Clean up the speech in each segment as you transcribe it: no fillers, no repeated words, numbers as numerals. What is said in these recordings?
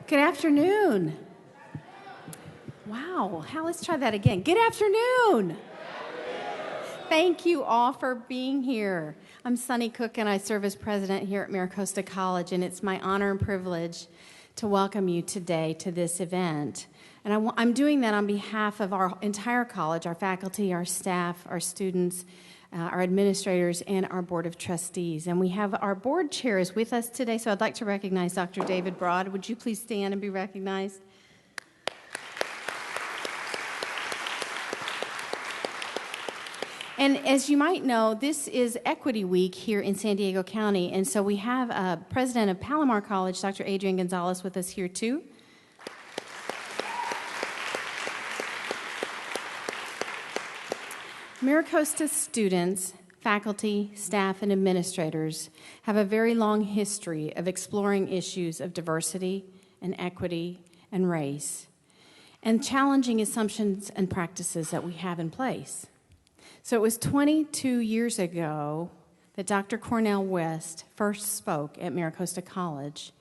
Good afternoon. Wow, let's try that again. Good afternoon. Thank you all for being here. I'm Sunny Cook, and I serve as president here at MiraCosta College, and it's my honor and privilege to welcome you today to this event. And I'm doing that on behalf of our entire college, our faculty, our staff, our students, our administrators, and our Board of Trustees. And we have our board chairs with us today, so I'd like to recognize Dr. David Broad. Would you please stand and be recognized? And as you might know, this is Equity Week here in San Diego County, and so we have President of Palomar College, Dr. Adrian Gonzalez, with us here too. MiraCosta students, faculty, staff, and administrators have a very long history of exploring issues of diversity and equity and race, and challenging assumptions and practices that we have in place. So it was 22 years ago that Dr. Cornel West first spoke at MiraCosta College,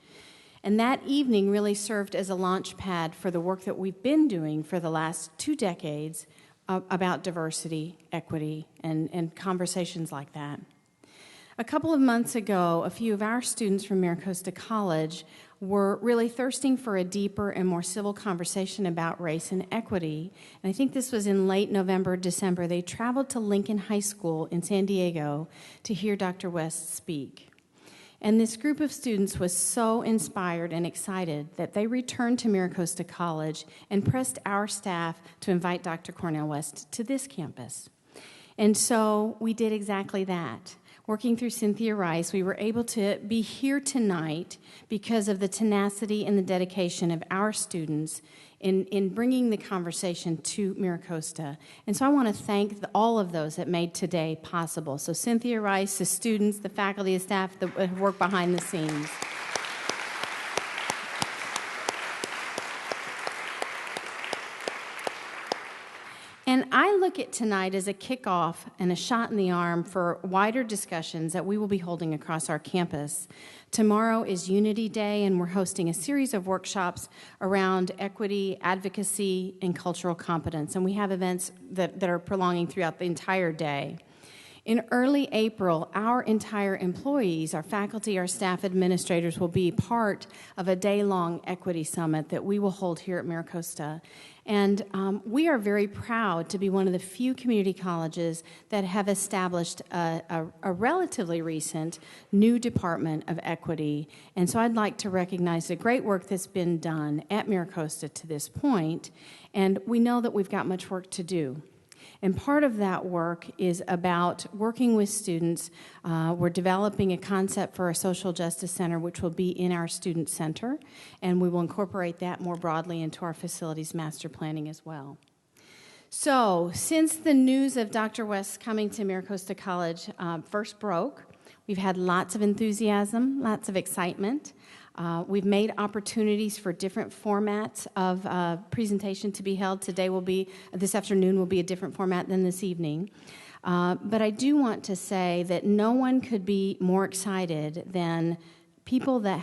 and that evening really served as a launch pad for the work that we've been doing for the last 2 decades about diversity, equity, and conversations like that. A couple of months ago, a few of our students from MiraCosta College were really thirsting for a deeper and more civil conversation about race and equity. And I think this was in late November, December. They traveled to Lincoln High School in San Diego to hear Dr. West speak. And this group of students was so inspired and excited that they returned to MiraCosta College and pressed our staff to invite Dr. Cornel West to this campus. And so we did exactly that. Working through Cynthia Rice, we were able to be here tonight because of the tenacity and the dedication of our students in bringing the conversation to MiraCosta. And so I want to thank all of those that made today possible. So Cynthia Rice, the students, the faculty, the staff that work behind the scenes. And I look at tonight as a kickoff and a shot in the arm for wider discussions that we will be holding across our campus. Tomorrow is Unity Day, and we're hosting a series of workshops around equity, advocacy, and cultural competence. And we have events that are prolonging throughout the entire day. In early April, our entire employees, our faculty, our staff, administrators will be part of a day-long equity summit that we will hold here at MiraCosta. And we are very proud to be one of the few community colleges that have established a relatively recent new Department of Equity. And so I'd like to recognize the great work that's been done at MiraCosta to this point. And we know that we've got much work to do. And part of that work is about working with students. We're developing a concept for a social justice center, which will be in our student center, and we will incorporate that more broadly into our facilities master planning as well. So, since the news of Dr. West coming to MiraCosta College first broke, we've had lots of enthusiasm, lots of excitement. We've made opportunities for different formats of presentation to be held. This afternoon will be a different format than this evening. But I do want to say that no one could be more excited than people that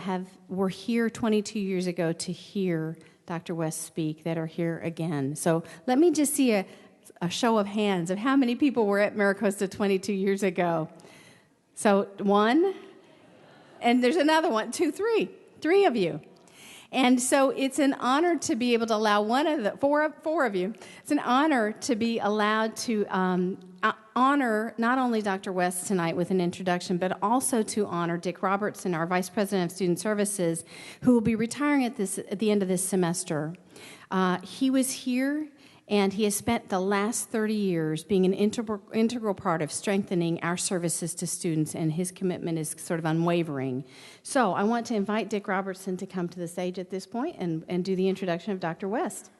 were here 22 years ago to hear Dr. West speak that are here again. So let me just see a show of hands of how many people were at MiraCosta 22 years ago. So 1, and there's another 1, 2, 3. 3 of you. And so it's an honor to be able to allow four of you. It's an honor to be allowed to honor not only Dr. West tonight with an introduction, but also to honor Dick Robertson, our Vice President of Student Services, who will be retiring at the end of this semester. He was here, and he has spent the last 30 years being an integral part of strengthening our services to students, and his commitment is sort of unwavering. So I want to invite Dick Robertson to come to the stage at this point and do the introduction of Dr. West.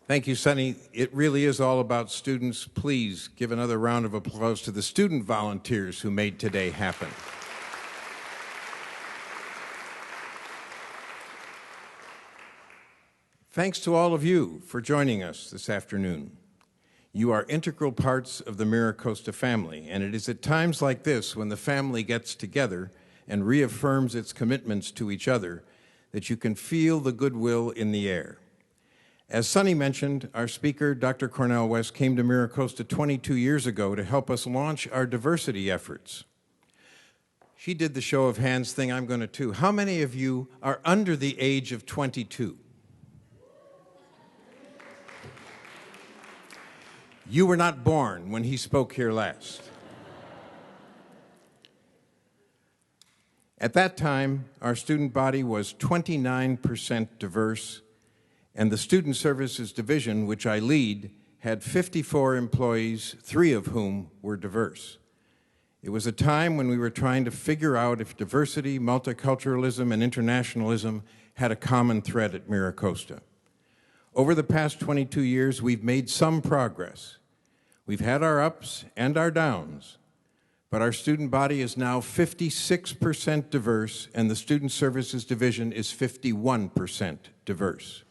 Thank you, Sunny. It really is all about students. Please give another round of applause to the student volunteers who made today happen. Thanks to all of you for joining us this afternoon. You are integral parts of the MiraCosta family, and it is at times like this, when the family gets together and reaffirms its commitments to each other, that you can feel the goodwill in the air. As Sonny mentioned, our speaker, Dr. Cornel West, came to MiraCosta 22 years ago to help us launch our diversity efforts. She did the show of hands thing, I'm going to too. How many of you are under the age of 22? You were not born when he spoke here last. At that time, our student body was 29% diverse, and the Student Services Division, which I lead, had 54 employees, 3 of whom were diverse. It was a time when we were trying to figure out if diversity, multiculturalism, and internationalism had a common thread at MiraCosta. Over the past 22 years, we've made some progress. We've had our ups and our downs, but our student body is now 56% diverse, and the Student Services Division is 51% diverse.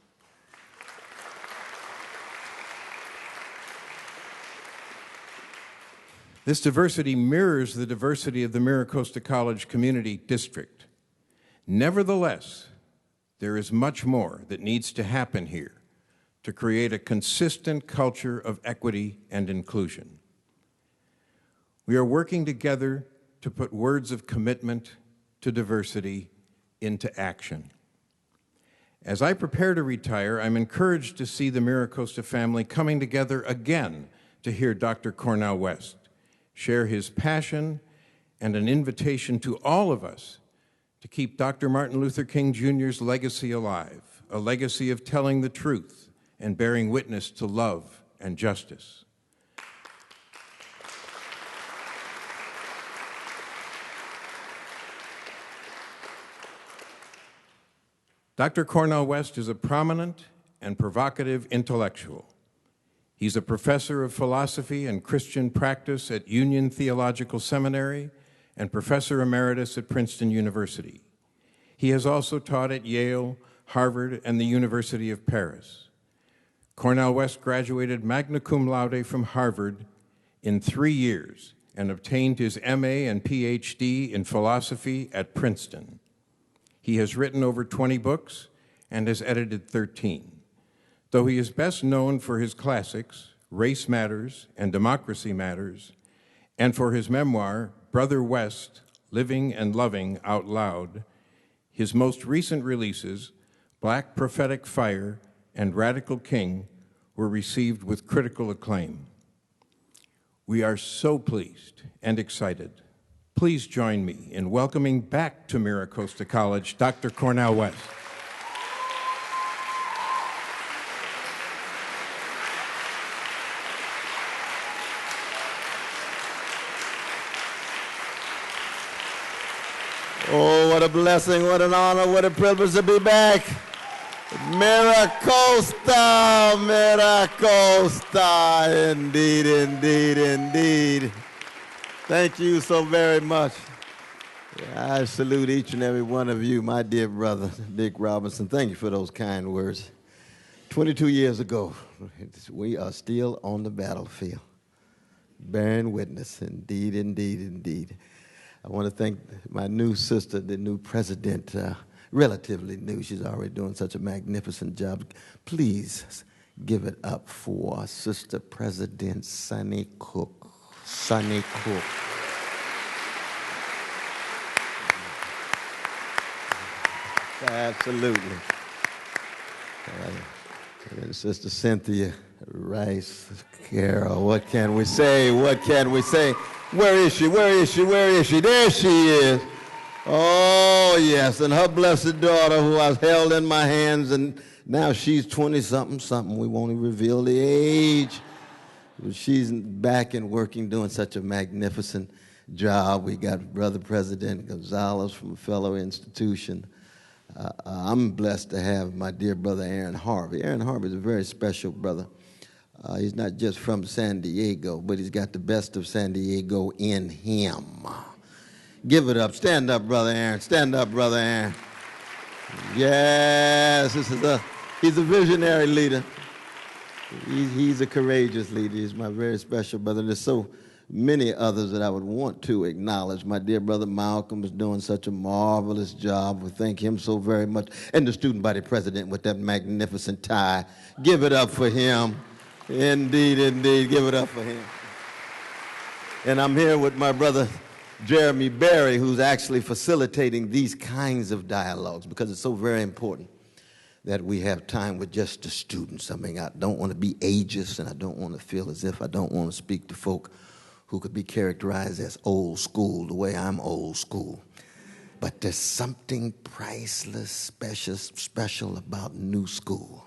This diversity mirrors the diversity of the MiraCosta College Community District. Nevertheless, there is much more that needs to happen here to create a consistent culture of equity and inclusion. We are working together to put words of commitment to diversity into action. As I prepare to retire, I'm encouraged to see the MiraCosta family coming together again to hear Dr. Cornel West share his passion and an invitation to all of us to keep Dr. Martin Luther King Jr.'s legacy alive, a legacy of telling the truth and bearing witness to love and justice. Dr. Cornel West is a prominent and provocative intellectual. He's a professor of philosophy and Christian practice at Union Theological Seminary and professor emeritus at Princeton University. He has also taught at Yale, Harvard, and the University of Paris. Cornel West graduated magna cum laude from Harvard in 3 years and obtained his MA and PhD in philosophy at Princeton. He has written over 20 books and has edited 13. Though he is best known for his classics, Race Matters and Democracy Matters, and for his memoir, Brother West, Living and Loving Out Loud, his most recent releases, Black Prophetic Fire and Radical King, were received with critical acclaim. We are so pleased and excited. Please join me in welcoming back to MiraCosta College, Dr. Cornel West. Oh, what a blessing, what an honor, what a privilege to be back. MiraCosta, MiraCosta, indeed, indeed, indeed. Thank you so very much. I salute each and every one of you, my dear brother, Dick Robinson. Thank you for those kind words. 22 years ago, we are still on the battlefield, bearing witness, indeed, indeed, indeed. I want to thank my new sister, the new president, relatively new. She's already doing such a magnificent job. Please give it up for Sister President Sonny Cook. Sonny Cook. Absolutely. And Sister Cynthia Rice Carroll, what can we say? What can we say? Where is she? Where is she? Where is she? There she is. Oh, yes, and her blessed daughter, who I've held in my hands, and now she's 20-something. We won't even reveal the age. But she's back and working, doing such a magnificent job. We got Brother President Gonzalez from a fellow institution. I'm blessed to have my dear brother Aaron Harvey. Aaron Harvey is a very special brother. He's not just from San Diego, but he's got the best of San Diego in him. Give it up. Stand up, Brother Aaron. Stand up, Brother Aaron. Yes, he's a visionary leader. He's a courageous leader. He's my very special brother. There's so many others that I would want to acknowledge. My dear brother Malcolm is doing such a marvelous job. We thank him so very much. And the student body president with that magnificent tie. Give it up for him. Indeed, indeed. Give it up for him. And I'm here with my brother Jeremy Berry, who's actually facilitating these kinds of dialogues because it's so very important that we have time with just the students. I mean, I don't want to be ageist, and I don't want to feel as if I don't want to speak to folk who could be characterized as old school, the way I'm old school. But there's something priceless, special about new school.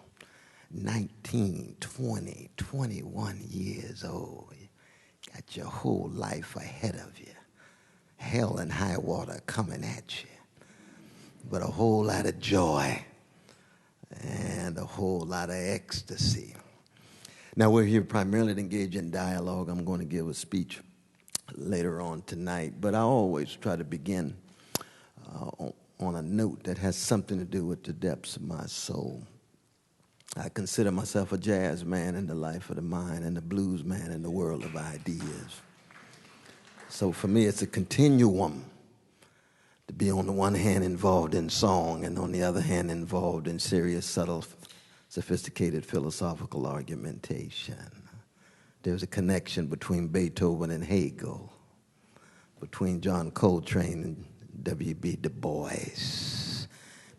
19, 20, 21 years old. You got your whole life ahead of you. Hell and high water coming at you. But a whole lot of joy and a whole lot of ecstasy. Now, we're here primarily to engage in dialogue. I'm going to give a speech later on tonight, but I always try to begin on a note that has something to do with the depths of my soul. I consider myself a jazz man in the life of the mind and a blues man in the world of ideas. So for me, it's a continuum to be on the one hand involved in song and on the other hand involved in serious, subtle, sophisticated philosophical argumentation. There's a connection between Beethoven and Hegel, between John Coltrane and W.B. Du Bois,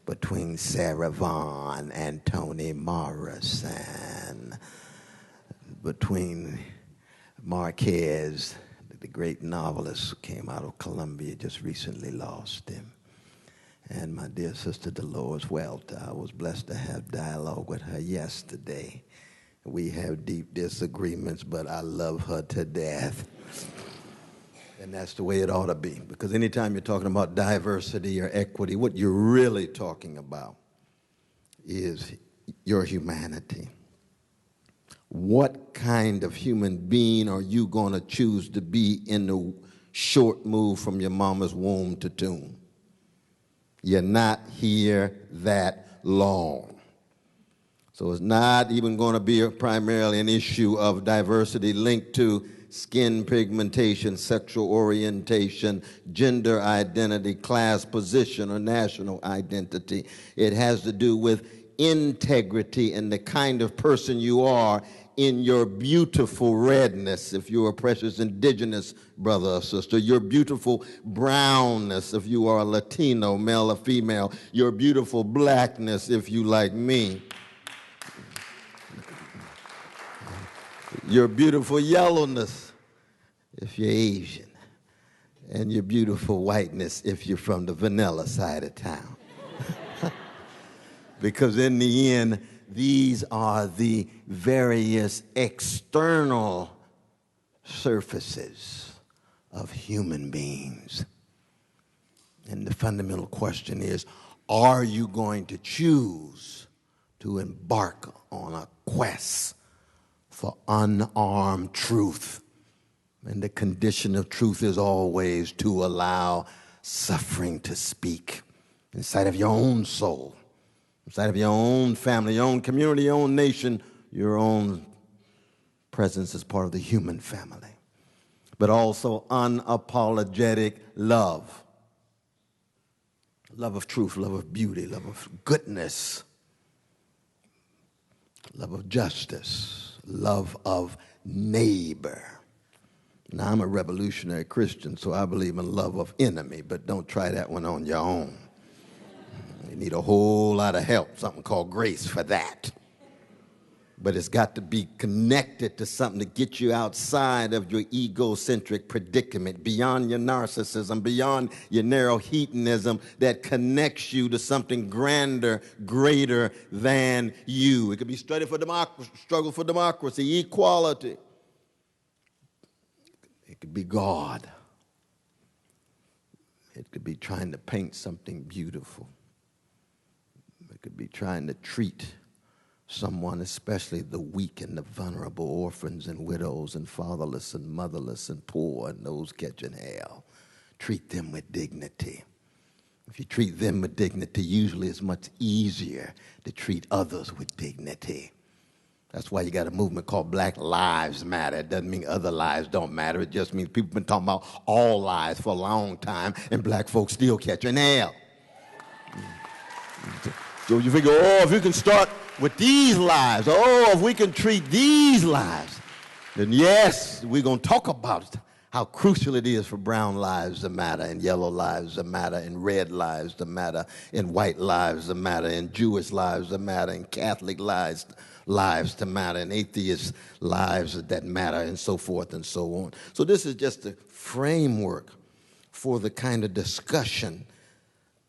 between Sarah Vaughan and Toni Morrison, between Marquez, the great novelist who came out of Columbia, just recently lost him, and my dear sister Dolores Welter. I was blessed to have dialogue with her yesterday. We have deep disagreements, but I love her to death. And that's the way it ought to be, because anytime you're talking about diversity or equity, what you're really talking about is your humanity. What kind of human being are you going to choose to be in the short move from your mama's womb to tomb? You're not here that long. So it's not even going to be primarily an issue of diversity linked to skin pigmentation, sexual orientation, gender identity, class position, or national identity. It has to do with integrity and the kind of person you are in your beautiful redness, if you're a precious indigenous brother or sister, your beautiful brownness, if you are a Latino, male or female, your beautiful blackness, if you like me, your beautiful yellowness, if you're Asian, and your beautiful whiteness, if you're from the vanilla side of town. Because in the end, these are the various external surfaces of human beings. And the fundamental question is, are you going to choose to embark on a quest for unarmed truth? And the condition of truth is always to allow suffering to speak inside of your own soul, inside of your own family, your own community, your own nation, your own presence as part of the human family. But also unapologetic love. Love of truth, love of beauty, love of goodness, love of justice, love of neighbor. Now, I'm a revolutionary Christian, so I believe in love of enemy, but don't try that one on your own. You need a whole lot of help, something called grace for that. But it's got to be connected to something to get you outside of your egocentric predicament, beyond your narcissism, beyond your narrow hedonism, that connects you to something grander, greater than you. It could be struggle for democracy, equality. It could be God. It could be trying to paint something beautiful. It could be trying to treat someone, especially the weak and the vulnerable, orphans and widows and fatherless and motherless and poor and those catching hell. Treat them with dignity. If you treat them with dignity, usually it's much easier to treat others with dignity. That's why you got a movement called Black Lives Matter. It doesn't mean other lives don't matter. It just means people have been talking about all lives for a long time, and black folks still catching hell. So you figure, oh, if you can start with these lives, oh, if we can treat these lives, then yes, we're going to talk about how crucial it is for brown lives to matter, and yellow lives to matter, and red lives to matter, and white lives to matter, and Jewish lives to matter, and Catholic lives to matter, and atheist lives that matter, and so forth and so on. So this is just a framework for the kind of discussion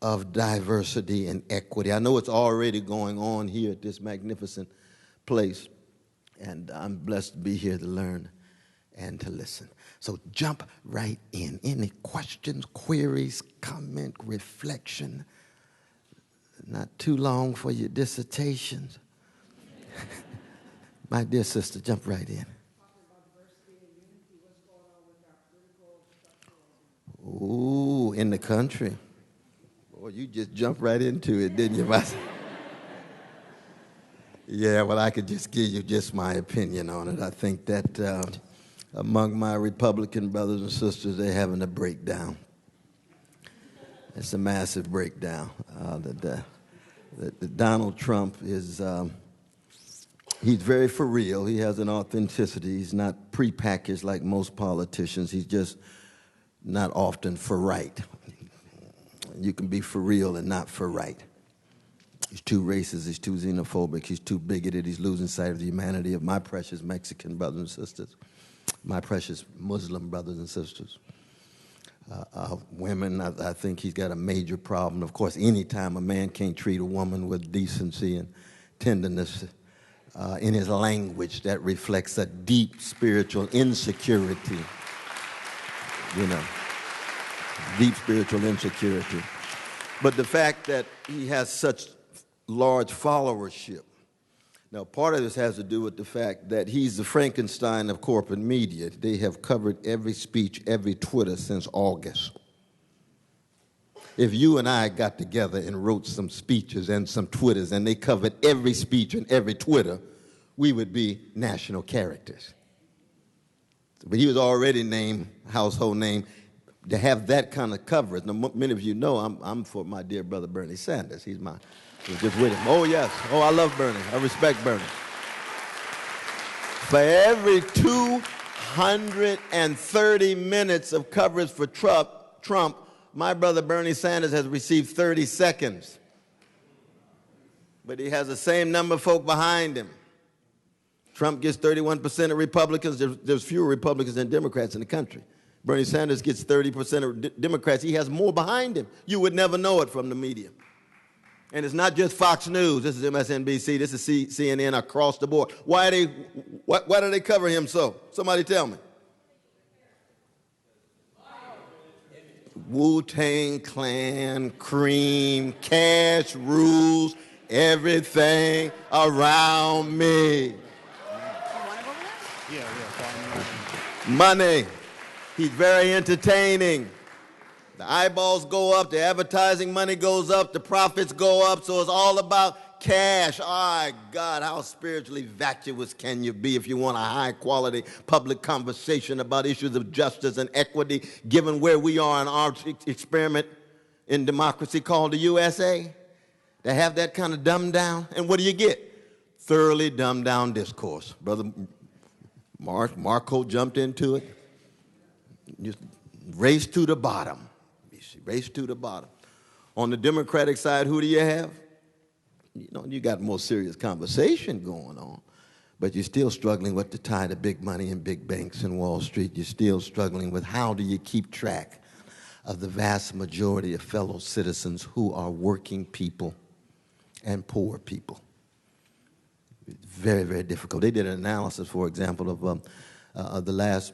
of diversity and equity. I know it's already going on here at this magnificent place, and I'm blessed to be here to learn and to listen. So jump right in. Any questions, queries, comment, reflection? Not too long for your dissertations. My dear sister, jump right in. Ooh, in the country. Boy, you just jumped right into it, didn't you? Yeah, well, I could just give you just my opinion on it. I think that among my Republican brothers and sisters, they're having a breakdown. It's a massive breakdown. Donald Trump is, he's very for real. He has an authenticity. He's not prepackaged like most politicians. He's just not often for right. You can be for real and not for right. He's too racist, he's too xenophobic, he's too bigoted, he's losing sight of the humanity of my precious Mexican brothers and sisters, my precious Muslim brothers and sisters. Women, I think he's got a major problem. Of course, anytime a man can't treat a woman with decency and tenderness in his language, that reflects a deep spiritual insecurity, you know. Deep spiritual insecurity. But the fact that he has such large followership. Now, part of this has to do with the fact that he's the Frankenstein of corporate media. They have covered every speech, every Twitter since August. If you and I got together and wrote some speeches and some Twitters and they covered every speech and every Twitter, we would be national characters. But he was already named, household name. To have that kind of coverage. Now, many of you know I'm for my dear brother Bernie Sanders. He's just with him. Oh, yes. Oh, I love Bernie. I respect Bernie. For every 230 minutes of coverage for Trump, my brother Bernie Sanders has received 30 seconds. But he has the same number of folk behind him. Trump gets 31% of Republicans. There's fewer Republicans than Democrats in the country. Bernie Sanders gets 30% of Democrats. He has more behind him. You would never know it from the media. And it's not just Fox News. This is MSNBC. This is CNN across the board. Why do they cover him so? Somebody tell me. Wu-Tang Clan, cream, cash rules, everything around me. Money. He's very entertaining. The eyeballs go up, the advertising money goes up, the profits go up, so it's all about cash. Oh, God, how spiritually vacuous can you be if you want a high-quality public conversation about issues of justice and equity, given where we are in our experiment in democracy called the USA? To have that kind of dumbed down, and what do you get? Thoroughly dumbed down discourse. Brother Marco jumped into it. Just race to the bottom. Race to the bottom. On the Democratic side, who do you have? You know, you got more serious conversation going on, but you're still struggling with the tie to big money and big banks and Wall Street. You're still struggling with how do you keep track of the vast majority of fellow citizens who are working people and poor people. It's very, very difficult. They did an analysis, for example, of the last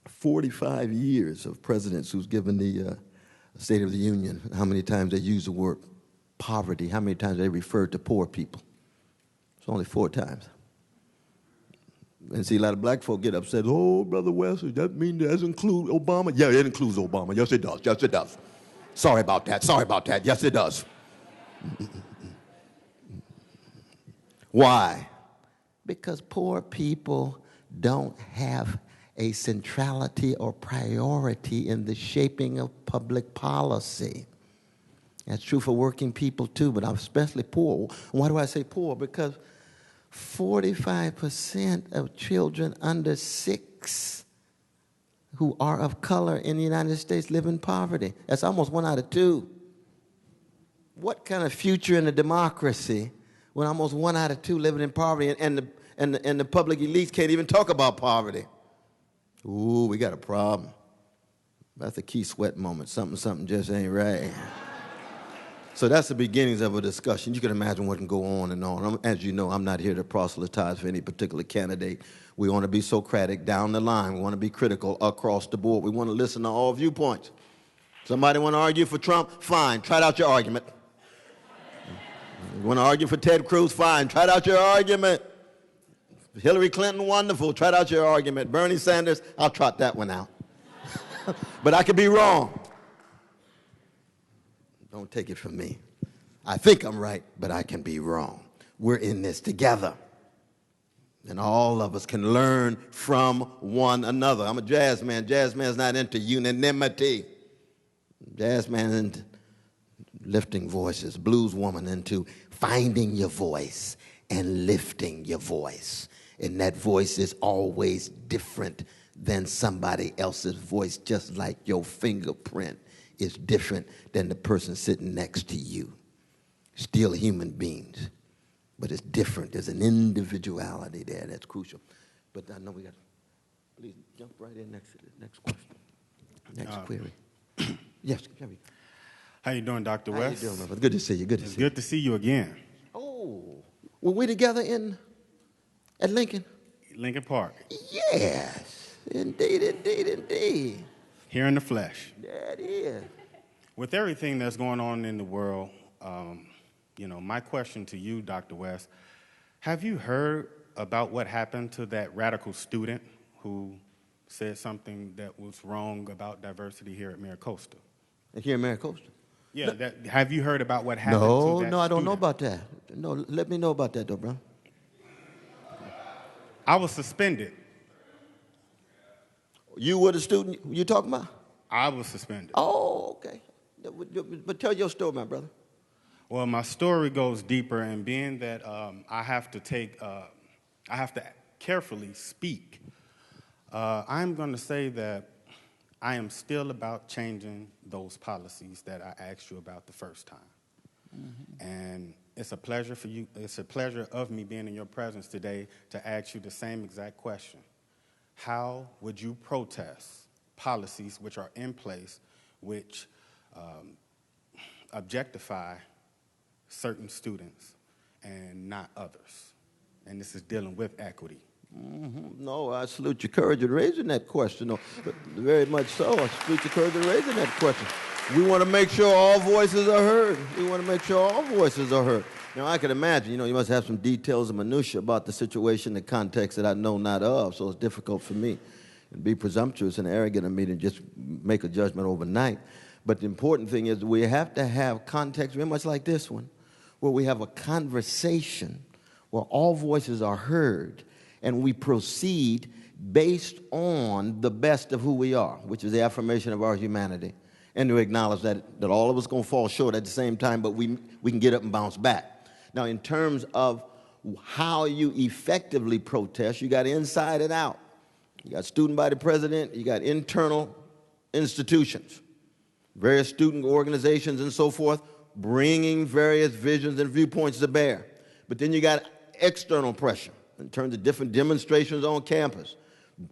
45 years of presidents who's given the State of the Union, how many times they use the word poverty, how many times they refer to poor people. It's only 4 times. And see, a lot of black folk get upset. Oh, Brother West, does that mean that doesn't include Obama? Yeah, it includes Obama. Yes, it does. Yes, it does. Sorry about that. Sorry about that. Yes, it does. Why? Because poor people don't have a centrality or priority in the shaping of public policy. That's true for working people too, but I'm especially poor. Why do I say poor? Because 45% of children under 6 who are of color in the United States live in poverty. That's almost 1 out of 2. What kind of future in a democracy when almost 1 out of 2 living in poverty and the public elites can't even talk about poverty? Ooh, we got a problem. That's a key sweat moment. Something just ain't right. So that's the beginnings of a discussion. You can imagine what can go on and on. As you know, I'm not here to proselytize for any particular candidate. We want to be Socratic down the line. We want to be critical across the board. We want to listen to all viewpoints. Somebody want to argue for Trump? Fine, try out your argument. You want to argue for Ted Cruz? Fine, try out your argument. Hillary Clinton, wonderful, try out your argument. Bernie Sanders, I'll trot that one out. But I could be wrong. Don't take it from me. I think I'm right, but I can be wrong. We're in this together. And all of us can learn from one another. I'm a jazz man. Jazz man's not into unanimity. Jazz man's into lifting voices. Blues woman into finding your voice and lifting your voice. And that voice is always different than somebody else's voice, just like your fingerprint is different than the person sitting next to you. Still human beings, but it's different. There's an individuality there that's crucial. But I know we got to, please jump right in next to the next question. Next query. Yes, Kevin. How you doing, Dr. West? How you doing, my brother? Good to see you. Good to see you. Good to see you again. Oh, were we together at Lincoln? Lincoln Park. Yes, indeed. Here in the flesh. That is. With everything that's going on in the world, my question to you, Dr. West, have you heard about what happened to that radical student who said something that was wrong about diversity here at MiraCosta? Here at MiraCosta? Yeah, have you heard about what happened to that student? No, I don't know about that. No, let me know about that, though, bro. I was suspended. You were the student you talking about? I was suspended. Oh, okay. But tell your story, my brother. Well, my story goes deeper, and being that I have to carefully speak, I'm going to say that I am still about changing those policies that I asked you about the first time. Mm-hmm. And it's a pleasure for you. It's a pleasure of me being in your presence today to ask you the same exact question. How would you protest policies which are in place which objectify certain students and not others? And this is dealing with equity. Mm-hmm. No, I salute your courage in raising that question. No, very much so. I salute your courage in raising that question. We want to make sure all voices are heard. We want to make sure all voices are heard. Now, I can imagine, you must have some details and minutiae about the situation, the context that I know not of, so it's difficult for me. It'd be presumptuous and arrogant of me to just make a judgment overnight. But the important thing is we have to have context very much like this one, where we have a conversation where all voices are heard, and we proceed based on the best of who we are, which is the affirmation of our humanity, and to acknowledge that all of us going to fall short at the same time, but we can get up and bounce back. Now, in terms of how you effectively protest, you got inside and out. You got student body president, you got internal institutions, various student organizations and so forth, bringing various visions and viewpoints to bear. But then you got external pressure in terms of different demonstrations on campus,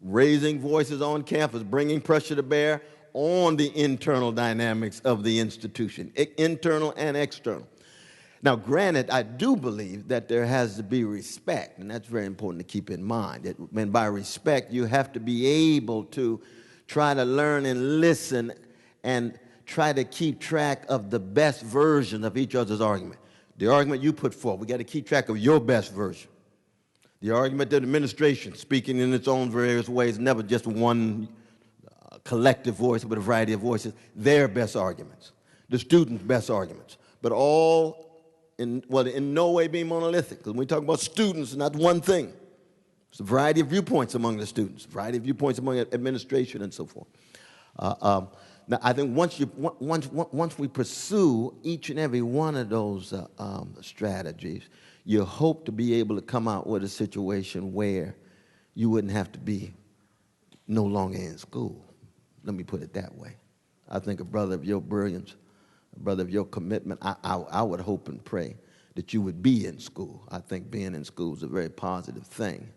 raising voices on campus, bringing pressure to bear on the internal dynamics of the institution, internal and external. Now, granted, I do believe that there has to be respect, and that's very important to keep in mind. And by respect, you have to be able to try to learn and listen and try to keep track of the best version of each other's argument. The argument you put forth, we got to keep track of your best version. The argument that the administration, speaking in its own various ways, never just one collective voice, but a variety of voices, their best arguments. The students' best arguments. But all in no way being monolithic. Because when we talk about students, not one thing. There's a variety of viewpoints among the students, a variety of viewpoints among administration and so forth. Now, I think once we pursue each and every one of those strategies, you hope to be able to come out with a situation where you wouldn't have to be no longer in school. Let me put it that way. I think a brother of your brilliance, a brother of your commitment, I would hope and pray that you would be in school. I think being in school is a very positive thing.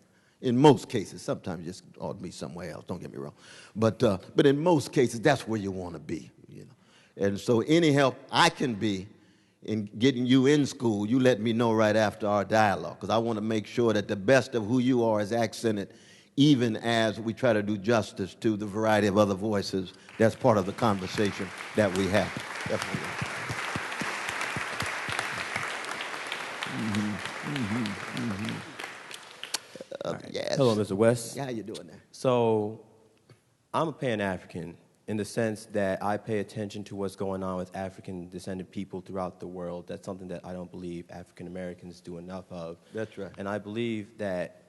In most cases, sometimes you just ought to be somewhere else, don't get me wrong. But in most cases, that's where you want to be. You know? And so any help I can be in getting you in school, you let me know right after our dialogue, because I want to make sure that the best of who you are is accented, even as we try to do justice to the variety of other voices. That's part of the conversation that we have. Definitely. Yes. Hello, Mr. West. How you doing there? So, I'm a Pan-African in the sense that I pay attention to what's going on with African-descended people throughout the world. That's something that I don't believe African-Americans do enough of. That's right. And I believe that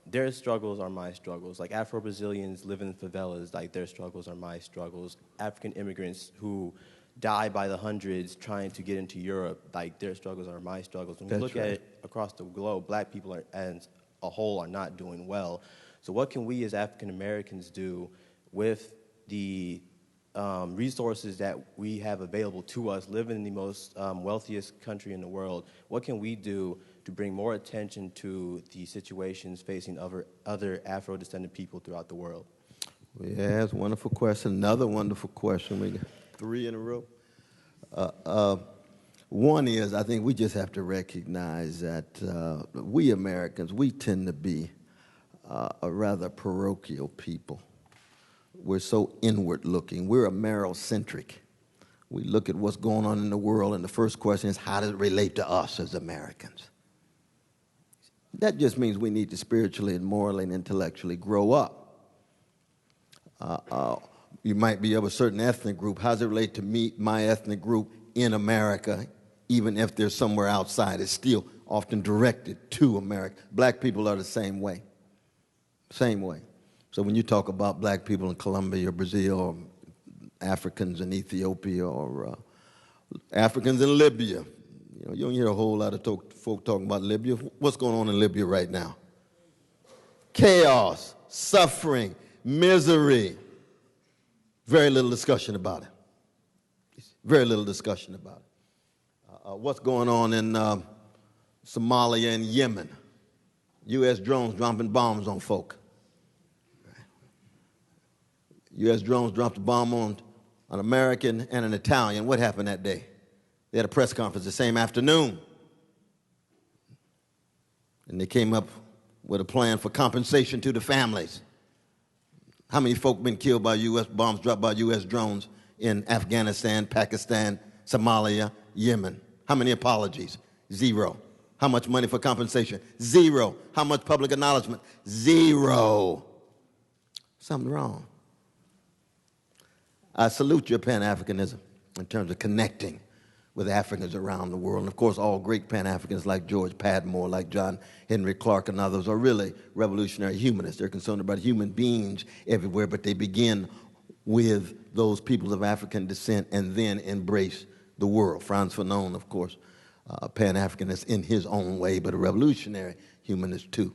their struggles are my struggles. Like Afro-Brazilians live in favelas, like their struggles are my struggles. African immigrants who die by the hundreds trying to get into Europe, like their struggles are my struggles. When we look at it across the globe, black people are, as a whole are not doing well. So what can we as African Americans do with the resources that we have available to us, living in the most wealthiest country in the world? What can we do to bring more attention to the situations facing other Afro-descended people throughout the world? Yeah, that's a wonderful question. Another wonderful question. We got 3 in a row. One is, I think we just have to recognize that we Americans, we tend to be a rather parochial people. We're so inward-looking. We're Amerocentric. We look at what's going on in the world, and the first question is, how does it relate to us as Americans? That just means we need to spiritually and morally and intellectually grow up. You might be of a certain ethnic group. How does it relate to me, my ethnic group in America, even if they're somewhere outside? It's still often directed to America. Black people are the same way. Same way. So when you talk about black people in Colombia or Brazil, or Africans in Ethiopia, or Africans in Libya, you don't hear a whole lot of folk talking about Libya. What's going on in Libya right now? Chaos, suffering, misery. Very little discussion about it. Very little discussion about it. What's going on in Somalia and Yemen? U.S. drones dropping bombs on folk. U.S. drones dropped a bomb on an American and an Italian. What happened that day? They had a press conference the same afternoon. And they came up with a plan for compensation to the families. How many folk been killed by U.S. bombs dropped by U.S. drones in Afghanistan, Pakistan, Somalia, Yemen? How many apologies? 0. How much money for compensation? 0. How much public acknowledgement? 0. Something wrong. I salute your Pan-Africanism in terms of connecting with Africans around the world. And of course, all great Pan-Africans like George Padmore, like John Henry Clark and others are really revolutionary humanists. They're concerned about human beings everywhere, but they begin with those peoples of African descent and then embrace the world. Frantz Fanon, of course, a Pan-Africanist in his own way, but a revolutionary humanist too.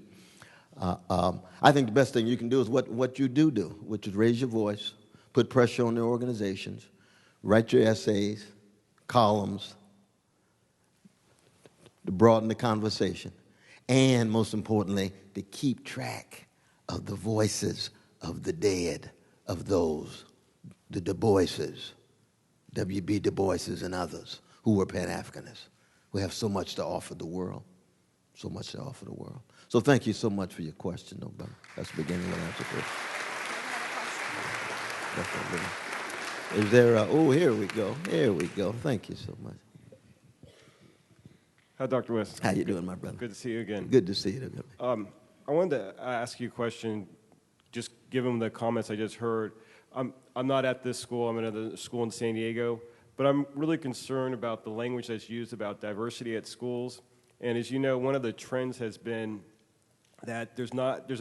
I think the best thing you can do is what you do, which is raise your voice, put pressure on the organizations, write your essays, columns, to broaden the conversation, and most importantly, to keep track of the voices of the dead, of those, the Du Boises, W.B. Du Boises and others who were Pan-Africanists, who have so much to offer the world, so much to offer the world. So thank you so much for your question, though, brother. That's the beginning of the answer for it. Definitely. Is there oh, here we go. Here we go. Thank you so much. Hi, Dr. West. How you doing, my brother? Good to see you again. Good to see you. I wanted to ask you a question, just given the comments I just heard. I'm not at this school. I'm at a school in San Diego, but I'm really concerned about the language that's used about diversity at schools. And as you know, one of the trends has been that there's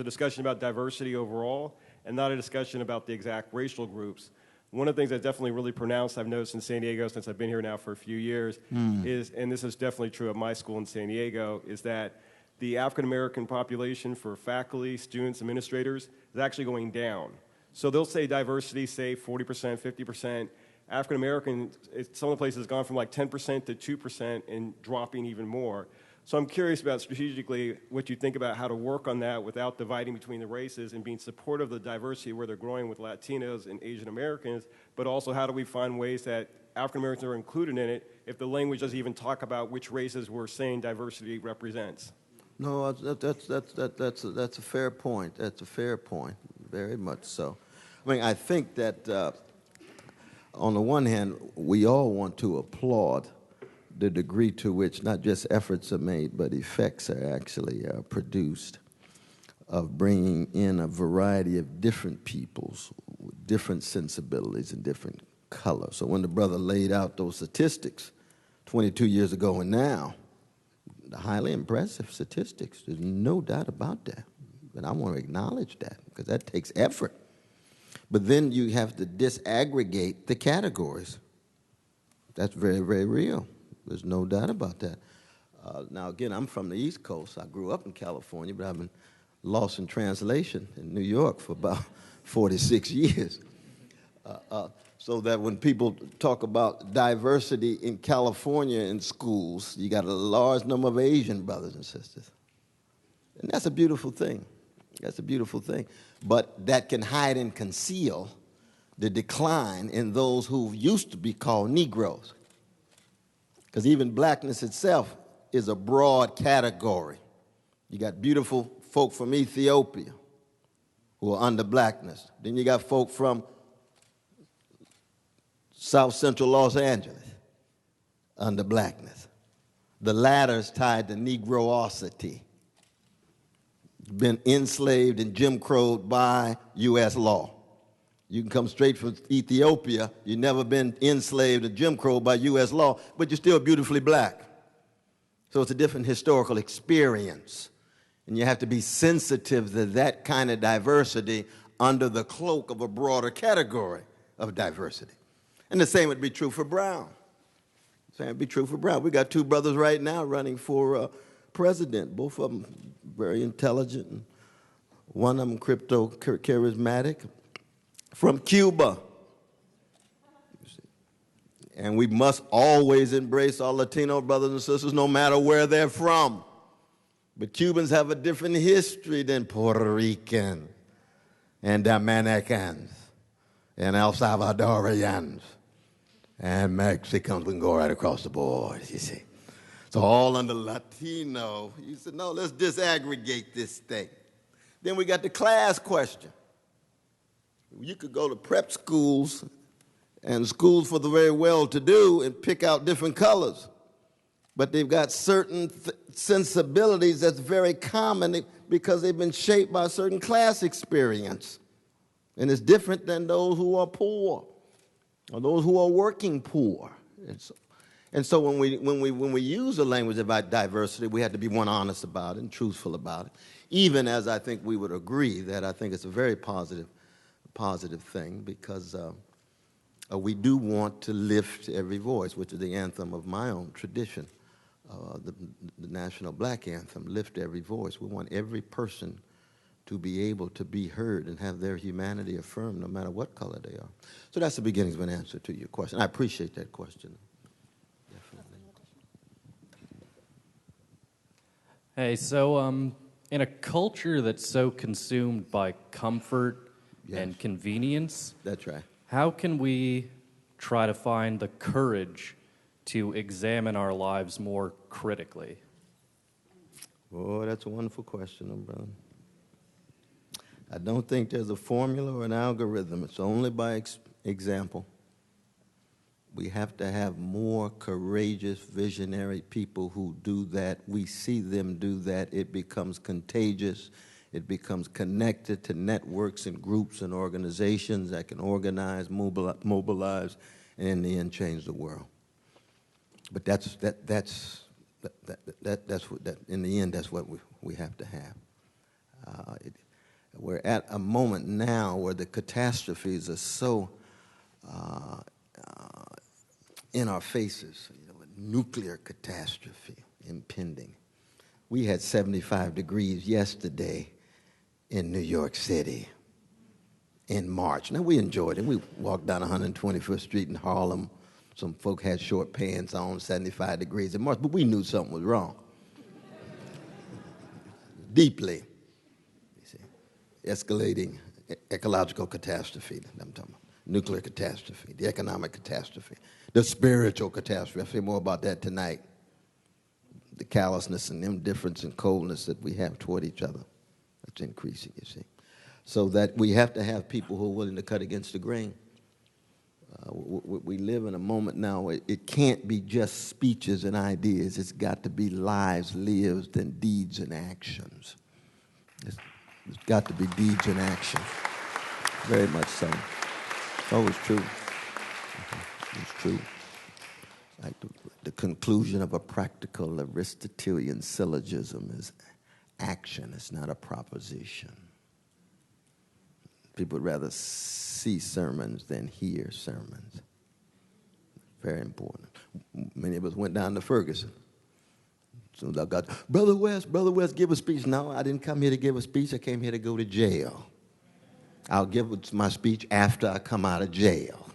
a discussion about diversity overall and not a discussion about the exact racial groups. One of the things that's definitely really pronounced, I've noticed in San Diego since I've been here now for a few years, is, and this is definitely true at my school in San Diego, is that the African American population for faculty, students, administrators is actually going down. So they'll say diversity, say 40%, 50%. African American, some of the places has gone from like 10% to 2% and dropping even more. So I'm curious about strategically what you think about how to work on that without dividing between the races and being supportive of the diversity where they're growing with Latinos and Asian Americans, but also how do we find ways that African Americans are included in it if the language doesn't even talk about which races we're saying diversity represents? No, that's a fair point. That's a fair point, very much so. I mean, I think that on the one hand, we all want to applaud the degree to which not just efforts are made, but effects are actually produced of bringing in a variety of different peoples, with different sensibilities and different colors. So when the brother laid out those statistics 22 years ago and now, highly impressive statistics. There's no doubt about that. But I want to acknowledge that because that takes effort. But then you have to disaggregate the categories. That's very, very real. There's no doubt about that. Now, again, I'm from the East Coast. I grew up in California, but I've been lost in translation in New York for about 46 years. So that when people talk about diversity in California in schools, you got a large number of Asian brothers and sisters. And that's a beautiful thing. That's a beautiful thing. But that can hide and conceal the decline in those who used to be called Negroes. Because even blackness itself is a broad category. You got beautiful folk from Ethiopia who are under blackness. Then you got folk from South Central Los Angeles under blackness. The latter is tied to Negroosity. Been enslaved and Jim Crowed by U.S. law. You can come straight from Ethiopia. You've never been enslaved or Jim Crowed by U.S. law, but you're still beautifully black. So it's a different historical experience. And you have to be sensitive to that kind of diversity under the cloak of a broader category of diversity. And the same would be true for Brown. Same would be true for Brown. We got two brothers right now running for president. Both of them very intelligent. And one of them crypto charismatic from Cuba. And we must always embrace our Latino brothers and sisters no matter where they're from. But Cubans have a different history than Puerto Rican and Dominicans and El Salvadorians and Mexicans. We can go right across the board, you see. So all under Latino. You said, no, let's disaggregate this thing. Then we got the class question. You could go to prep schools and schools for the very well-to-do and pick out different colors. But they've got certain sensibilities that's very common because they've been shaped by a certain class experience. And it's different than those who are poor or those who are working poor. And so when we use the language about diversity, we have to be one honest about it and truthful about it, even as I think we would agree that I think it's a very positive thing because we do want to lift every voice, which is the anthem of my own tradition, the National Black Anthem, lift every voice. We want every person to be able to be heard and have their humanity affirmed no matter what color they are. So that's the beginning of an answer to your question. I appreciate that question. Definitely. Hey, so in a culture that's so consumed by comfort and convenience, That's right. how can we try to find the courage to examine our lives more critically? Oh, that's a wonderful question, brother. I don't think there's a formula or an algorithm. It's only by example. We have to have more courageous, visionary people who do that. We see them do that. It becomes contagious. It becomes connected to networks and groups and organizations that can organize, mobilize, and in the end change the world. But in the end, that's what we have to have. We're at a moment now where the catastrophes are so in our faces. A nuclear catastrophe impending. We had 75 degrees yesterday in New York City in March. Now, we enjoyed it. We walked down 125th Street in Harlem. Some folk had short pants on, 75 degrees in March, but we knew something was wrong. Deeply. Escalating ecological catastrophe, I'm talking about nuclear catastrophe, the economic catastrophe, the spiritual catastrophe. I'll say more about that tonight. The callousness and indifference and coldness that we have toward each other, that's increasing, you see. So that we have to have people who are willing to cut against the grain. We live in a moment now where it can't be just speeches and ideas. It's got to be lives lived and deeds and actions. It's got to be deeds and action. Very much so. It's always true. It's true. Like the conclusion of a practical Aristotelian syllogism is action. It's not a proposition. People would rather see sermons than hear sermons. Very important. Many of us went down to Ferguson. As soon as I got, Brother West, give a speech. No, I didn't come here to give a speech. I came here to go to jail. I'll give my speech after I come out of jail.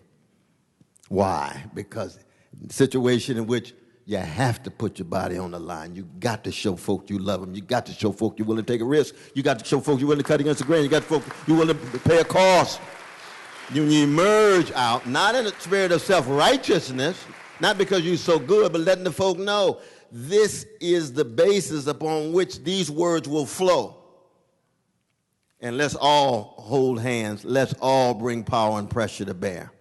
Why? Because the situation in which you have to put your body on the line. You got to show folk you love them. You got to show folk you're willing to take a risk. You got to show folk you're willing to cut against the grain. You got to show folk you're willing to pay a cost. You emerge out, not in a spirit of self-righteousness, not because you're so good, but letting the folk know this is the basis upon which these words will flow. And let's all hold hands. Let's all bring power and pressure to bear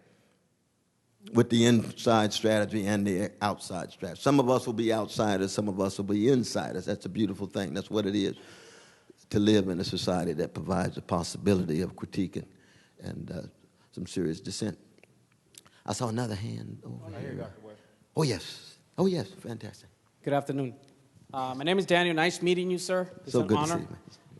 with the inside strategy and the outside strategy. Some of us will be outsiders. Some of us will be insiders. That's a beautiful thing. That's what it is to live in a society that provides the possibility of critique and some serious dissent. I saw another hand over here. Dr. West. Oh, yes. Oh, yes. Fantastic. Good afternoon. My name is Daniel. Nice meeting you, sir. It's So an good to honor. see you,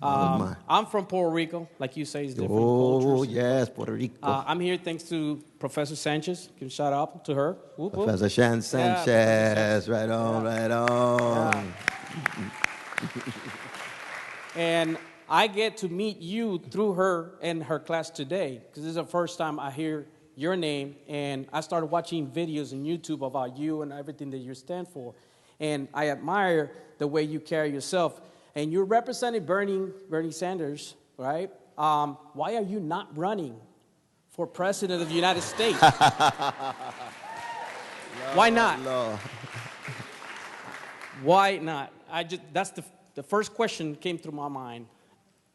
man. I'm from Puerto Rico, like you say, it's different Oh, cultures. yes, Puerto Rico. I'm here thanks to Professor Sanchez. Give a shout out to her. Whoop, whoop. Professor Shan Sanchez. Right on, right on. And I get to meet you through her and her class today, because this is the first time I hear your name, and I started watching videos on YouTube about you and everything that you stand for. And I admire the way you carry yourself. And you're representing Bernie Sanders, right? Why are you not running for president of the United States? Why not? Lord. Why not? That's the first question came through my mind.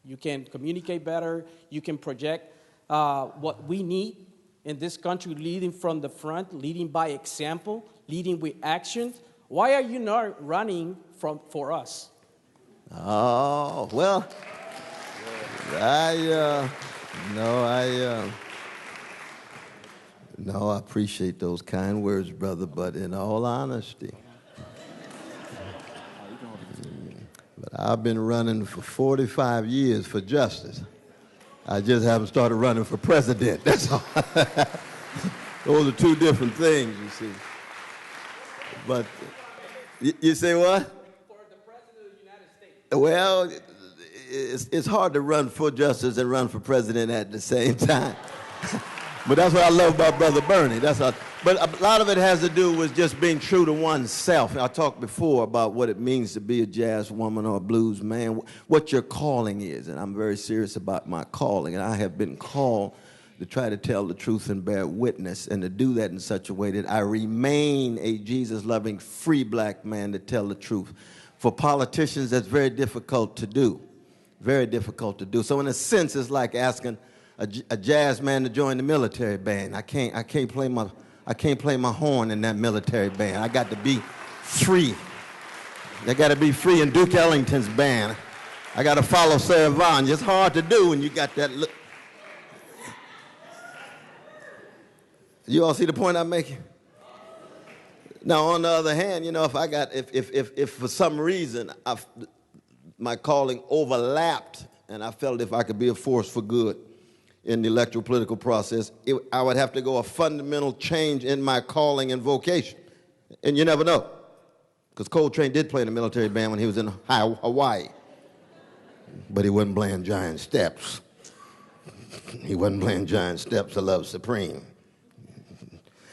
You can communicate better. You can project what we need in this country, leading from the front, leading by example, leading with actions. Why are you not running for us? Oh, well, I appreciate those kind words, brother, but in all honesty, but I've been running for 45 years for justice. I just haven't started running for president. That's all. Those are two different things, you see. But you say what? For the president of the United States. Well, it's hard to run for justice and run for president at the same time. But that's what I love about Brother Bernie. But a lot of it has to do with just being true to oneself. I talked before about what it means to be a jazz woman or a blues man, what your calling is. And I'm very serious about my calling. And I have been called to try to tell the truth and bear witness, and to do that in such a way that I remain a Jesus-loving, free black man to tell the truth. For politicians, that's very difficult to do. Very difficult to do. So in a sense, it's like asking a jazz man to join the military band. I can't play my horn in that military band. I got to be free. I got to be free in Duke Ellington's band. I got to follow Sarah Vaughan. It's hard to do when you got that look. You all see the point I'm making? Now, on the other hand, you know, if for some reason my calling overlapped and I felt if I could be a force for good in the electoral political process, I would have to go a fundamental change in my calling and vocation. And you never know, because Coltrane did play in a military band when he was in Hawaii, but he wasn't playing Giant Steps. He wasn't playing Giant Steps of Love Supreme.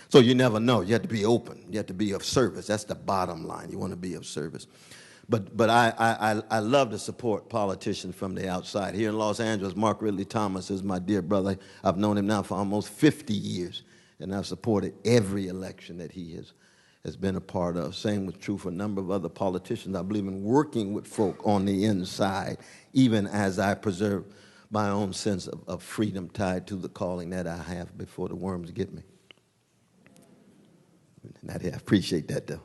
So you never know. You have to be open. You have to be of service. That's the bottom line. You want to be of service. But I love to support politicians from the outside. Here in Los Angeles, Mark Ridley Thomas is my dear brother. I've known him now for almost 50 years, and I've supported every election that he has been a part of. Same was true for a number of other politicians. I believe in working with folk on the inside, even as I preserve my own sense of freedom tied to the calling that I have before the worms get me. I appreciate that, though.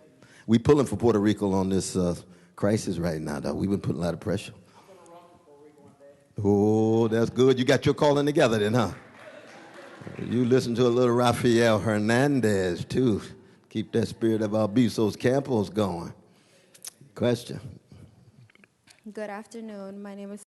We pulling for Puerto Rico on this crisis right now, though. We've been putting a lot of pressure. Oh, that's good. You got your calling together then, huh? You listen to a little Rafael Hernandez, too. Keep that spirit of Albizo's Campos going. Question. Good afternoon. My name is...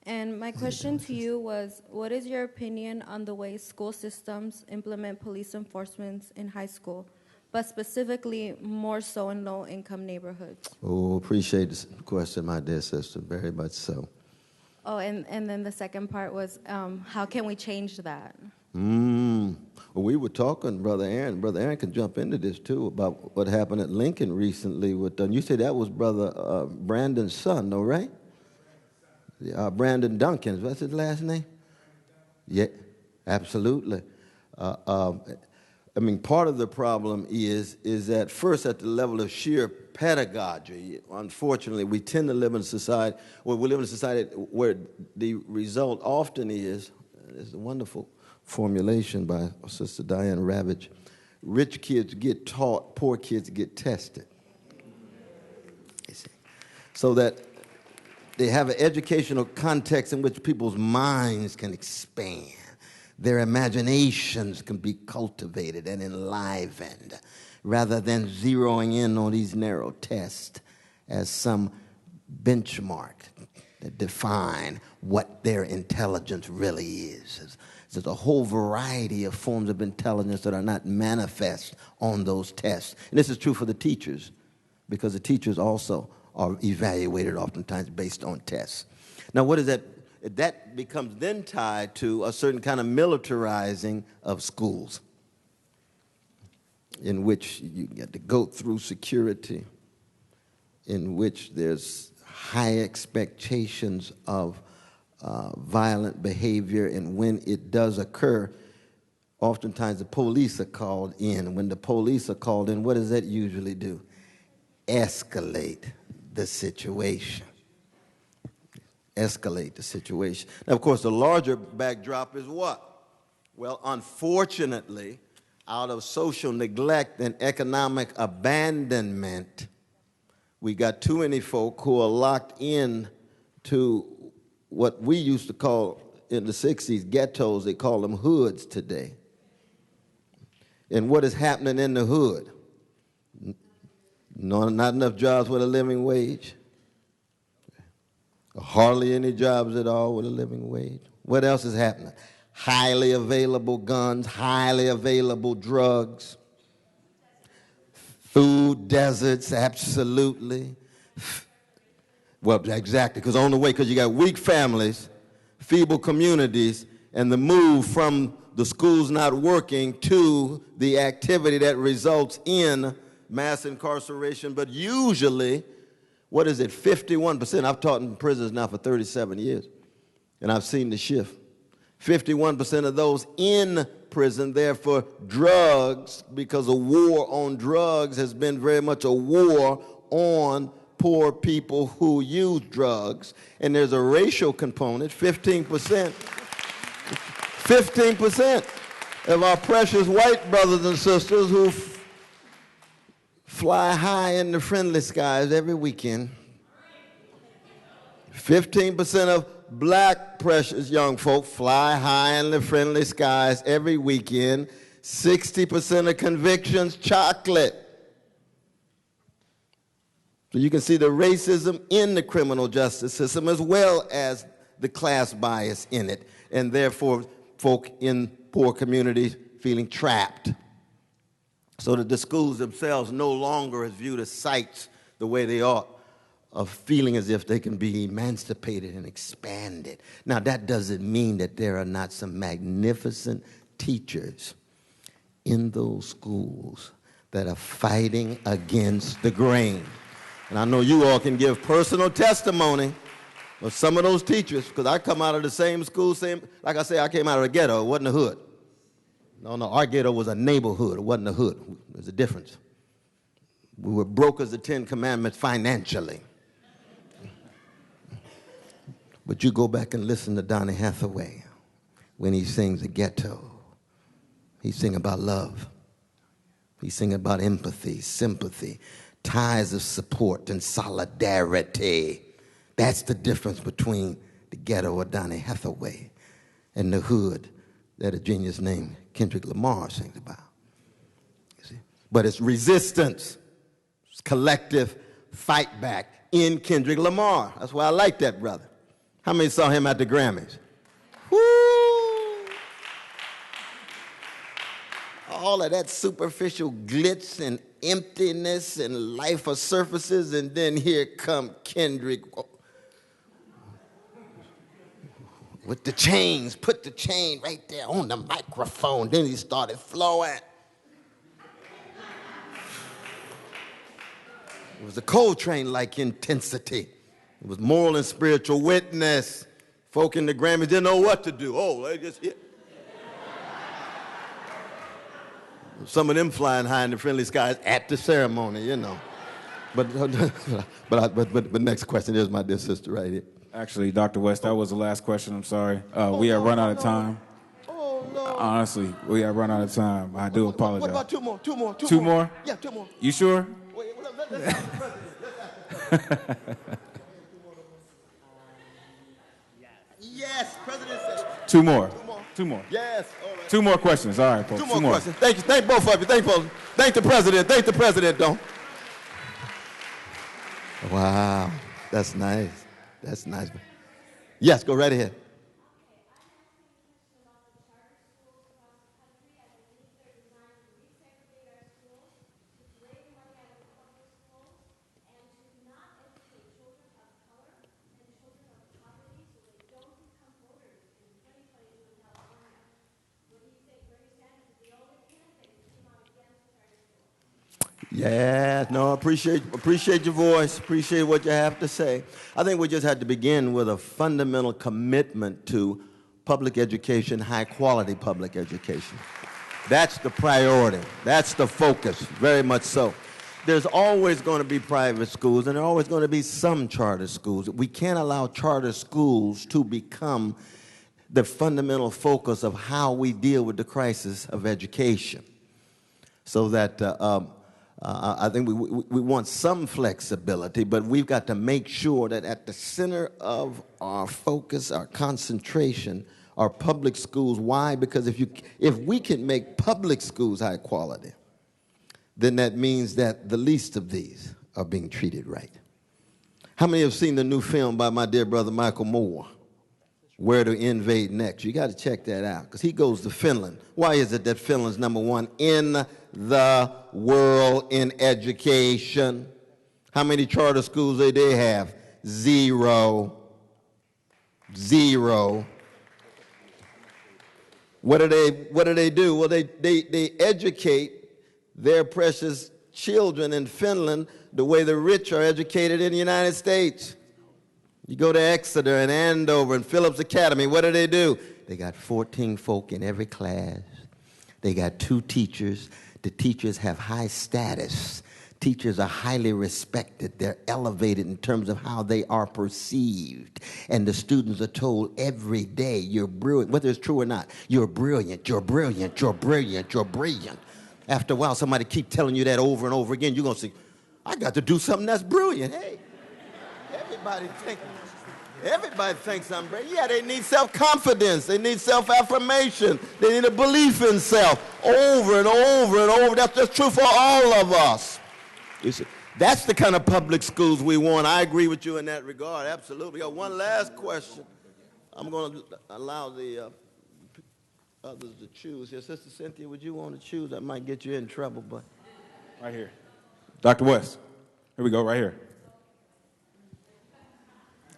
And my question to you was, what is your opinion on the way school systems implement police enforcement in high school, but specifically more so in low-income neighborhoods? Oh, appreciate the question, my dear sister, very much so. Oh, and then the second part was, how can we change that? Well, we were talking, Brother Aaron can jump into this too, about what happened at Lincoln recently. With you said that was Brother Brandon's son, though, right? Brandon Duncan, what's his last name? Yeah, absolutely. I mean, part of the problem is that first at the level of sheer pedagogy, unfortunately, we tend to live in a society, where the result often is a wonderful formulation by Sister Diane Ravitch, rich kids get taught, poor kids get tested. So that they have an educational context in which people's minds can expand. Their imaginations can be cultivated and enlivened, rather than zeroing in on these narrow tests as some benchmark that define what their intelligence really is. There's a whole variety of forms of intelligence that are not manifest on those tests. And this is true for the teachers, because the teachers also are evaluated oftentimes based on tests. Now, what is that? That becomes then tied to a certain kind of militarizing of schools, in which you get to go through security, in which there's high expectations of violent behavior, and when it does occur, oftentimes the police are called in. When the police are called in, what does that usually do? Escalate the situation. Escalate the situation. Now, of course, the larger backdrop is what? Well, unfortunately, out of social neglect and economic abandonment, we got too many folk who are locked in to what we used to call in the 60s ghettos. They call them hoods today. And what is happening in the hood? No, not enough jobs with a living wage. Hardly any jobs at all with a living wage. What else is happening? Highly available guns, highly available drugs, food deserts, absolutely. Well, exactly, because on the way, because you got weak families, feeble communities, and the move from the schools not working to the activity that results in mass incarceration. But usually, what is it, 51%? I've taught in prisons now for 37 years, and I've seen the shift. 51% of those in prison there for drugs, because a war on drugs has been very much a war on poor people who use drugs. And there's a racial component. 15% of our precious white brothers and sisters who fly high in the friendly skies every weekend. 15% of black precious young folk fly high in the friendly skies every weekend. 60% of convictions, chocolate. So you can see the racism in the criminal justice system as well as the class bias in it, and therefore folk in poor communities feeling trapped. So that the schools themselves no longer is viewed as sites the way they ought, of feeling as if they can be emancipated and expanded. Now, that doesn't mean that there are not some magnificent teachers in those schools that are fighting against the grain. And I know you all can give personal testimony of some of those teachers, because I come out of the same school, like I say, I came out of the ghetto, it wasn't a hood. No, our ghetto was a neighborhood, it wasn't a hood. There's a difference. We were broke as the Ten Commandments financially. But you go back and listen to Donny Hathaway when he sings The Ghetto. He sings about love. He sings about empathy, sympathy, ties of support and solidarity. That's the difference between the ghetto of Donny Hathaway and the hood that a genius named Kendrick Lamar sings about. You see? But it's resistance. It's collective fight back in Kendrick Lamar. That's why I like that brother. How many saw him at the Grammys? Woo! All of that superficial glitz and emptiness and life of surfaces, and then here come Kendrick with the chains, put the chain right there on the microphone. Then he started flowing. It was a Coltrane-like intensity. It was moral and spiritual witness. Folk in the Grammys didn't know what to do. Oh, they just hit. Some of them flying high in the friendly skies at the ceremony, you know. But next question, there's my dear sister right here. Actually, Dr. West, that was the last question. I'm sorry. We have run out of time. Oh, no. Honestly, we have run out of time. I do apologize. What about two more? Two more? Yeah, two more. You sure? Wait, let's ask the president. Yes, President said. Two more. Yes, all right. Two more questions. All right, folks. Two more questions. Thank you. Thank both of you. Thank the president. Thank the president, though. Wow, that's nice. That's nice. Yes, go right ahead. Yeah, no, appreciate your voice, appreciate what you have to say. I think we just had to begin with a fundamental commitment to public education, high quality public education. That's the priority, that's the focus, very much so. There's always going to be private schools, and there are always going to be some charter schools. We can't allow charter schools to become the fundamental focus of how we deal with the crisis of education. So that I think we want some flexibility, but we've got to make sure that at the center of our focus, our concentration, are public schools. Why? Because if we can make public schools high quality, then that means that the least of these are being treated right. How many have seen the new film by my dear brother Michael Moore, Where to Invade Next? You got to check that out, because he goes to Finland. Why is it that Finland's #1 in the world in education? How many charter schools do they have? Zero. What do they do? Well, they educate their precious children in Finland the way the rich are educated in the United States. You go to Exeter and Andover and Phillips Academy, what do? They got 14 folk in every class. They got 2 teachers. The teachers have high status. Teachers are highly respected. They're elevated in terms of how they are perceived. And the students are told every day, you're brilliant, whether it's true or not, you're brilliant, you're brilliant, you're brilliant, you're brilliant. After a while, somebody keep telling you that over and over again, you're going to say, I got to do something that's brilliant. Hey, everybody thinks I'm brilliant. Yeah, they need self-confidence. They need self-affirmation. They need a belief in self over and over and over. That's true for all of us. You see, That's the kind of public schools we want. I agree with you in that regard, absolutely. We got one last question. I'm going to allow the others to choose here. Sister Cynthia, would you want to choose? That might get you in trouble, but. Right here. Dr. West. Here we go, right here.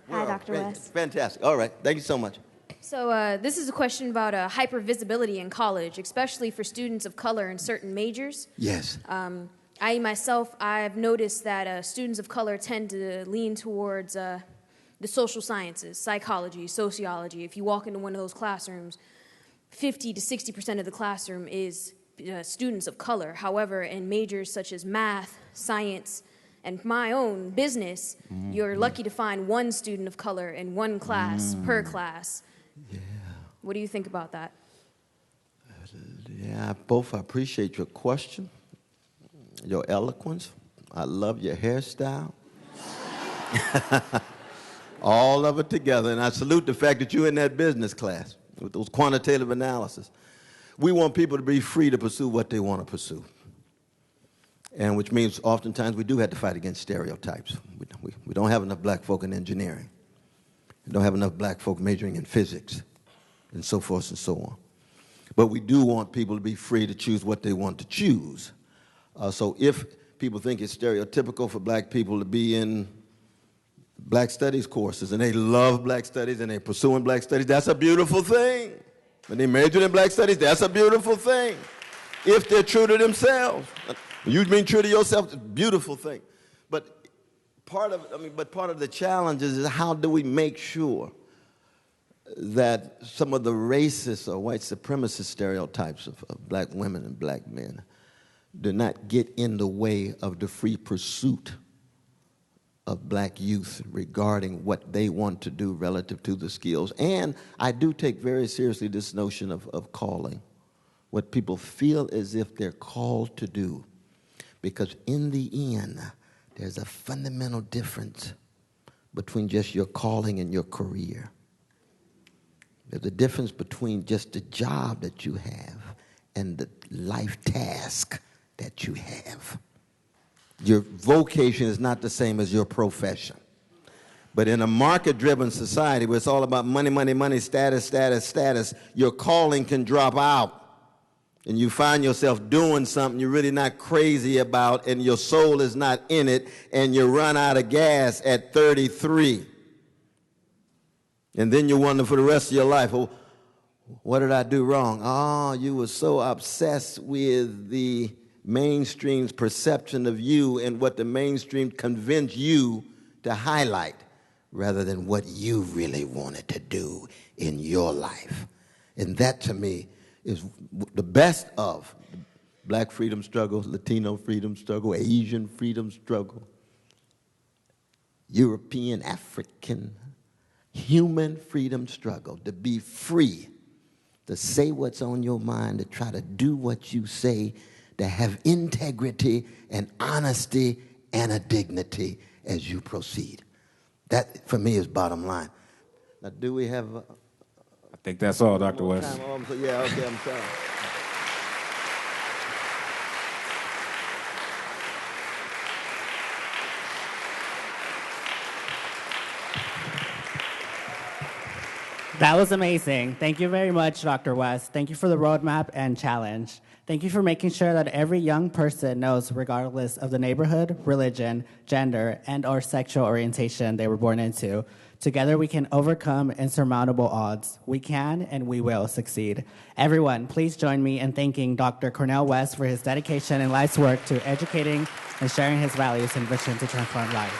Hi, Dr. West. Fantastic. All right. Thank you so much. So this is a question about hypervisibility in college, especially for students of color in certain majors. Yes. I've noticed that students of color tend to lean towards the social sciences, psychology, sociology. If you walk into one of those classrooms, 50 to 60% of the classroom is students of color. However, in majors such as math, science, and my own business, you're lucky to find one student of color in one class per class. Yeah. What do you think about that? Yeah, I appreciate your question, your eloquence. I love your hairstyle. All of it together. And I salute the fact that you're in that business class with those quantitative analysis. We want people to be free to pursue what they want to pursue. And which means oftentimes we do have to fight against stereotypes. We don't have enough black folk in engineering. We don't have enough black folk majoring in physics and so forth and so on. But we do want people to be free to choose what they want to choose. So if people think it's stereotypical for black people to be in black studies courses and they love black studies and they're pursuing black studies, that's a beautiful thing. When they majored in black studies, that's a beautiful thing. If they're true to themselves. You being true to yourself, it's a beautiful thing. But part of the challenge is how do we make sure that some of the racist or white supremacist stereotypes of black women and black men do not get in the way of the free pursuit of black youth regarding what they want to do relative to the skills. And I do take very seriously this notion of calling, what people feel as if they're called to do. Because in the end, there's a fundamental difference between just your calling and your career. There's a difference between just the job that you have and the life task that you have. Your vocation is not the same as your profession. But in a market-driven society where it's all about money, money, money, status, status, status, your calling can drop out. And you find yourself doing something you're really not crazy about, and your soul is not in it, and you run out of gas at 33. And then you wonder for the rest of your life, oh, what did I do wrong? Oh, you were so obsessed with the mainstream's perception of you and what the mainstream convinced you to highlight, rather than what you really wanted to do in your life. And that, to me, is the best of the black freedom struggle, Latino freedom struggle, Asian freedom struggle, European, African, human freedom struggle, to be free, to say what's on your mind, to try to do what you say, to have integrity and honesty and a dignity as you proceed. That, for me, is bottom line. Now, do we have... I think that's all, Dr. West. Yeah, okay, I'm sorry. That was amazing. Thank you very much, Dr. West. Thank you for the roadmap and challenge. Thank you for making sure that every young person knows, regardless of the neighborhood, religion, gender, and/or sexual orientation they were born into, together we can overcome insurmountable odds. We can and we will succeed. Everyone, please join me in thanking Dr. Cornel West for his dedication and life's work to educating and sharing his values and vision to transform lives.